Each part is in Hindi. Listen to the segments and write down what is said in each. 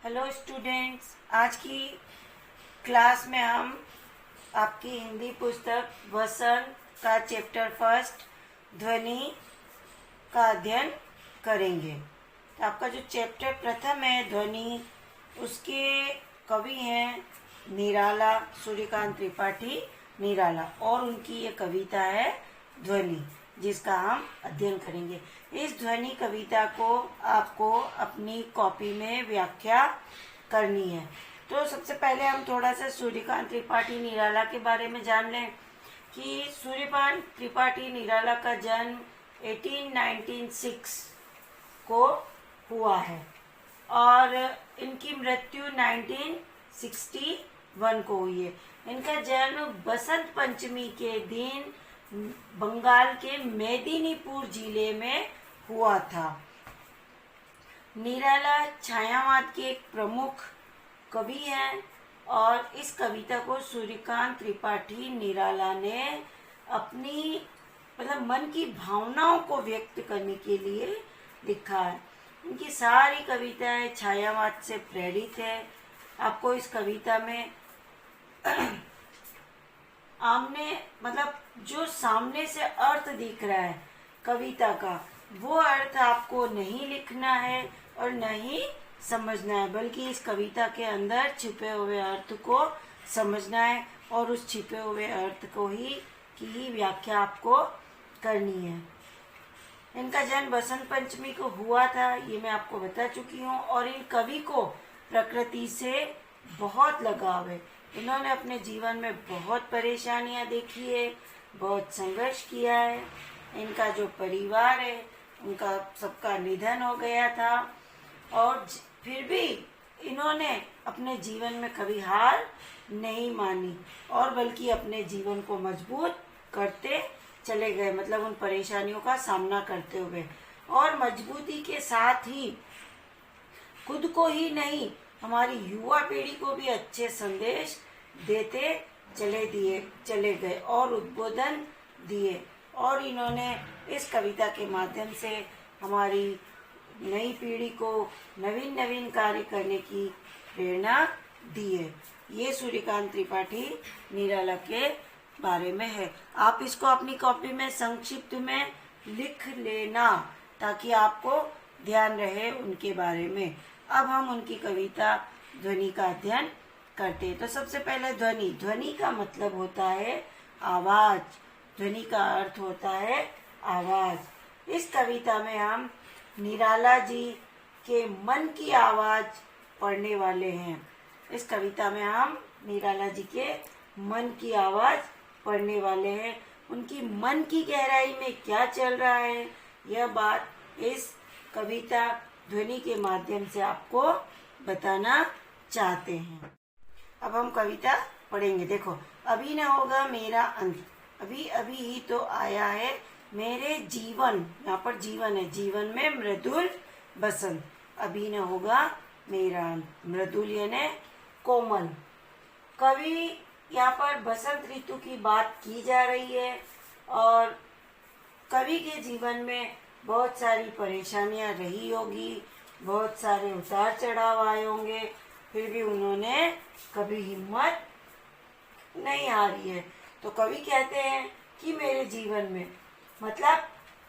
हेलो स्टूडेंट्स, आज की क्लास में हम आपकी हिंदी पुस्तक वसंत का चैप्टर फर्स्ट ध्वनि का अध्ययन करेंगे। तो आपका जो चैप्टर प्रथम है ध्वनि, उसके कवि हैं निराला, सूर्यकांत त्रिपाठी निराला, और उनकी ये कविता है ध्वनि, जिसका हम अध्ययन करेंगे। इस ध्वनि कविता को आपको अपनी कॉपी में व्याख्या करनी है। तो सबसे पहले हम थोड़ा सा सूर्यकांत त्रिपाठी निराला के बारे में जान लें कि सूर्यकांत त्रिपाठी निराला का जन्म 1896 को हुआ है और इनकी मृत्यु 1961 को हुई है। इनका जन्म बसंत पंचमी के दिन बंगाल के मेदिनीपुर जिले में हुआ था। निराला छायावाद के एक प्रमुख कवि हैं और इस कविता को सूर्यकांत त्रिपाठी निराला ने अपनी मन की भावनाओं को व्यक्त करने के लिए लिखा है। इनकी सारी कविताएं छायावाद से प्रेरित है। आपको इस कविता में जो सामने से अर्थ दिख रहा है कविता का, वो अर्थ आपको नहीं लिखना है और नहीं समझना है, बल्कि इस कविता के अंदर छिपे हुए अर्थ को समझना है और उस छिपे हुए अर्थ को की व्याख्या आपको करनी है। इनका जन्म बसंत पंचमी को हुआ था, ये मैं आपको बता चुकी हूँ। और इन कवि को प्रकृति से बहुत लगाव है। इन्होंने अपने जीवन में बहुत परेशानियां देखी है, बहुत संघर्ष किया है। इनका जो परिवार है उनका सबका निधन हो गया था और फिर भी इन्होंने अपने जीवन में कभी हार नहीं मानी और बल्कि अपने जीवन को मजबूत करते चले गए, उन परेशानियों का सामना करते हुए, और मजबूती के साथ ही खुद को ही नहीं हमारी युवा पीढ़ी को भी अच्छे संदेश देते चले गए और उद्बोधन दिए। और इन्होंने इस कविता के माध्यम से हमारी नई पीढ़ी को नवीन कार्य करने की प्रेरणा दी है। ये सूर्यकांत त्रिपाठी निराला के बारे में है। आप इसको अपनी कॉपी में संक्षिप्त में लिख लेना ताकि आपको ध्यान रहे उनके बारे में। अब हम उनकी कविता ध्वनि का अध्ययन करते हैं। तो सबसे पहले ध्वनि का मतलब होता है आवाज। ध्वनि का अर्थ होता है आवाज। इस कविता में हम निराला जी के मन की आवाज पढ़ने वाले हैं। इस कविता में हम निराला जी के मन की आवाज पढ़ने वाले हैं। उनकी मन की गहराई में क्या चल रहा है, यह बात इस कविता ध्वनि के माध्यम से आपको बताना चाहते हैं। अब हम कविता पढ़ेंगे। देखो, अभी न होगा मेरा अंत, अभी अभी ही तो आया है मेरे जीवन। यहाँ पर जीवन है, जीवन में मृदुल बसंत। अभी न होगा मेरा अंत, मृदुल यानी कोमल। कवि यहाँ पर बसंत ऋतु की बात की जा रही है और कवि के जीवन में बहुत सारी परेशानियां रही होगी, बहुत सारे उतार चढ़ाव आए होंगे, फिर भी उन्होंने कभी हिम्मत नहीं हारी है। तो कवि कहते हैं कि मेरे जीवन में,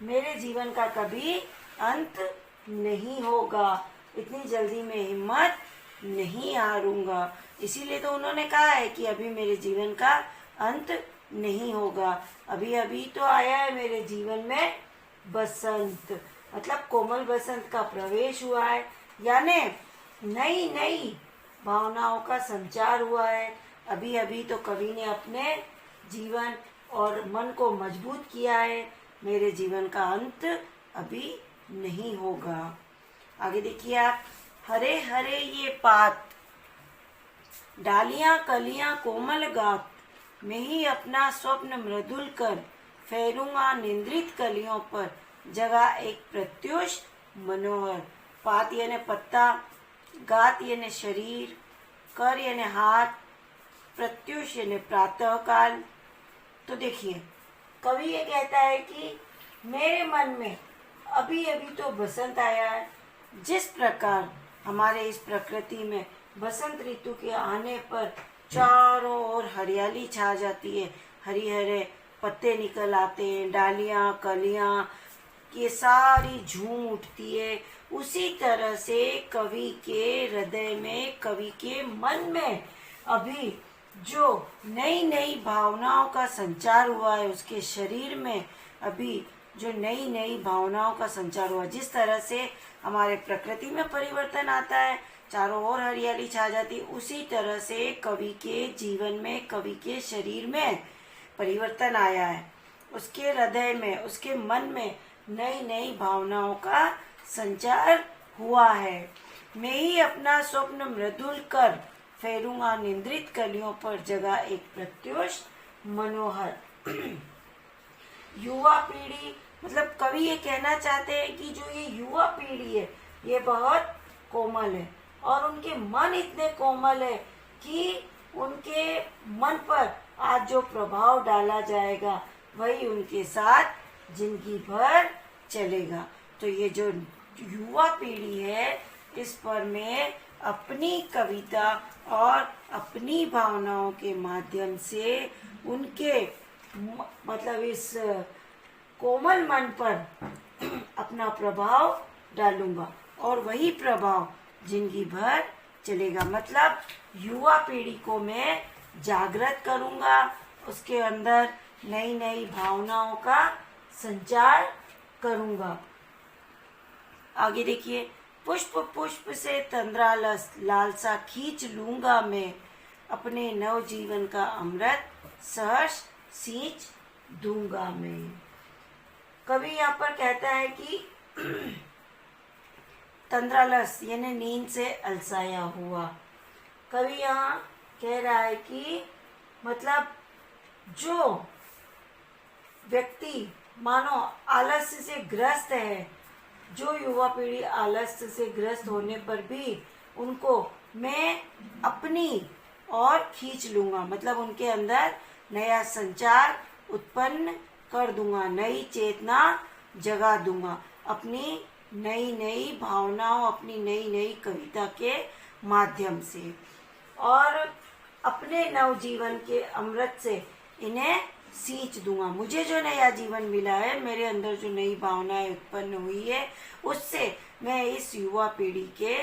मेरे जीवन का कभी अंत नहीं होगा, इतनी जल्दी मैं हिम्मत नहीं हारूंगा। इसीलिए तो उन्होंने कहा है कि अभी मेरे जीवन का अंत नहीं होगा, अभी अभी तो आया है मेरे जीवन में बसंत, कोमल बसंत का प्रवेश हुआ है, यानी नई नई भावनाओं का संचार हुआ है। अभी अभी तो कवि ने अपने जीवन और मन को मजबूत किया है, मेरे जीवन का अंत अभी नहीं होगा। आगे देखिए आप, हरे हरे ये पात, डालियां कलियां कोमल गात, मैं ही अपना स्वप्न मृदुल कर फेरूंगा निंद्रित कलियों पर, जगह एक प्रत्युष मनोहर। पात यानी पत्ता, गात यानी शरीर, कर यानी हाथ, प्रत्युष यानी प्रातः काल। तो देखिए, कवि ये कहता है कि मेरे मन में अभी अभी तो बसंत आया है, जिस प्रकार हमारे इस प्रकृति में बसंत ऋतु के आने पर चारों ओर हरियाली छा जाती है, हरी हरे पत्ते निकल आते हैं, डालियां कलियां ये सारी झूम उठती है। उसी तरह से कवि के हृदय में, कवि के मन में अभी जो नई नई भावनाओं का संचार हुआ है, उसके शरीर में अभी जो नई नई भावनाओं का संचार हुआ, जिस तरह से हमारे प्रकृति में परिवर्तन आता है, चारों ओर हरियाली छा जाती, उसी तरह से कवि के जीवन में, कवि के शरीर में परिवर्तन आया है। उसके हृदय में, उसके मन में नई नई भावनाओं का संचार हुआ है। मैं ही अपना स्वप्न मृदुल कर फेरूंगा निंद्रित कलियों पर जगह एक प्रत्युष मनोहर। युवा पीढ़ी, मतलब कवि ये कहना चाहते हैं कि जो ये युवा पीढ़ी है ये बहुत कोमल है और उनके मन इतने कोमल है कि उनके मन पर आज जो प्रभाव डाला जाएगा वही उनके साथ जिंदगी भर चलेगा। तो ये जो युवा पीढ़ी है इस पर मैं अपनी कविता और अपनी भावनाओं के माध्यम से उनके मतलब इस कोमल मन पर अपना प्रभाव डालूंगा और वही प्रभाव जिंदगी भर चलेगा। मतलब युवा पीढ़ी को मैं जागृत करूंगा, उसके अंदर नई नई भावनाओं का संचार करूंगा। आगे देखिए, पुष्प पुष्प से तंद्रा लालसा खींच लूंगा मैं, अपने नव जीवन का अमृत सहर्ष सींच दूंगा मैं। कवि यहाँ पर कहता है कि तंद्रालस यानी नींद से अलसाया हुआ। कवि यहाँ कह रहा है कि मतलब जो व्यक्ति मानो आलस्य से ग्रस्त है, जो युवा पीढ़ी आलस्य से ग्रस्त होने पर भी उनको मैं अपनी और खींच लूंगा, मतलब उनके अंदर नया संचार उत्पन्न कर दूंगा, नई चेतना जगा दूंगा, अपनी नई नई भावनाओं, अपनी नई नई कविता के माध्यम से, और अपने नवजीवन के अमृत से इन्हें सींच दूंगा। मुझे जो नया जीवन मिला है, मेरे अंदर जो नई भावनाएं उत्पन्न हुई है, उससे मैं इस युवा पीढ़ी के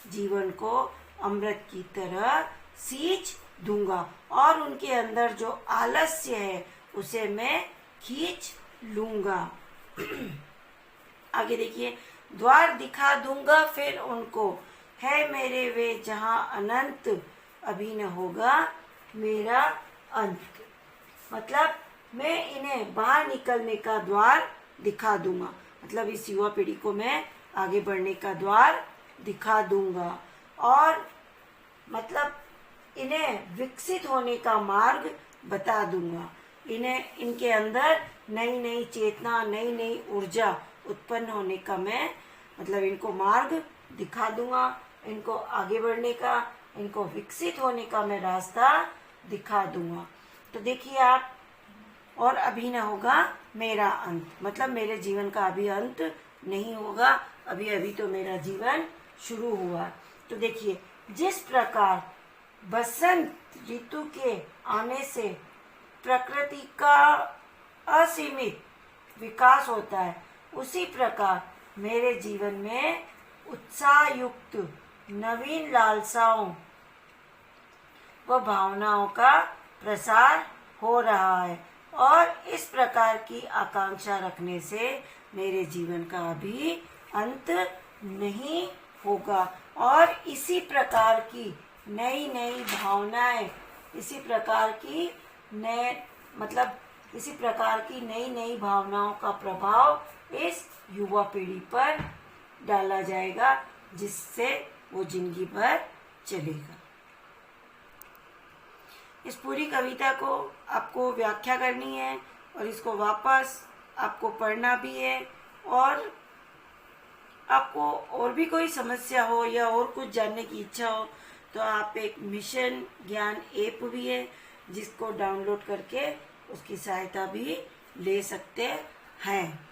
जीवन को अमृत की तरह सींच दूंगा और उनके अंदर जो आलस्य है उसे मैं खींच लूंगा। आगे देखिए, द्वार दिखा दूंगा फिर उनको, है मेरे वे जहां अनंत, अभी न होगा मेरा अंत। मतलब मैं इन्हें बाहर निकलने का द्वार दिखा दूंगा, मतलब इस युवा पीढ़ी को मैं आगे बढ़ने का द्वार दिखा दूंगा और मतलब इन्हें विकसित होने का मार्ग बता दूंगा। इन्हें, इनके अंदर नई नई चेतना, नई नई ऊर्जा उत्पन्न होने का मैं मतलब इनको मार्ग दिखा दूंगा, इनको आगे बढ़ने का, इनको विकसित होने का मैं रास्ता दिखा दूंगा। तो देखिए आप, और अभी न होगा मेरा अंत, मतलब मेरे जीवन का अभी अंत नहीं होगा, अभी अभी तो मेरा जीवन शुरू हुआ। तो देखिए, जिस प्रकार बसंत ऋतु के आने से प्रकृति का असीमित विकास होता है, उसी प्रकार मेरे जीवन में उत्साह युक्त नवीन लालसाओं व भावनाओं का प्रसार हो रहा है और इस प्रकार की आकांक्षा रखने से मेरे जीवन का अभी अंत नहीं होगा और इसी प्रकार की नई नई भावनाएं, इसी प्रकार की इसी प्रकार की नई नई भावनाओं का प्रभाव इस युवा पीढ़ी पर डाला जाएगा, जिससे वो जिंदगी भर चलेगा। इस पूरी कविता को आपको व्याख्या करनी है और इसको वापस आपको पढ़ना भी है, और आपको और भी कोई समस्या हो या और कुछ जानने की इच्छा हो तो आप एक मिशन ज्ञान ऐप भी है जिसको डाउनलोड करके उसकी सहायता भी ले सकते हैं।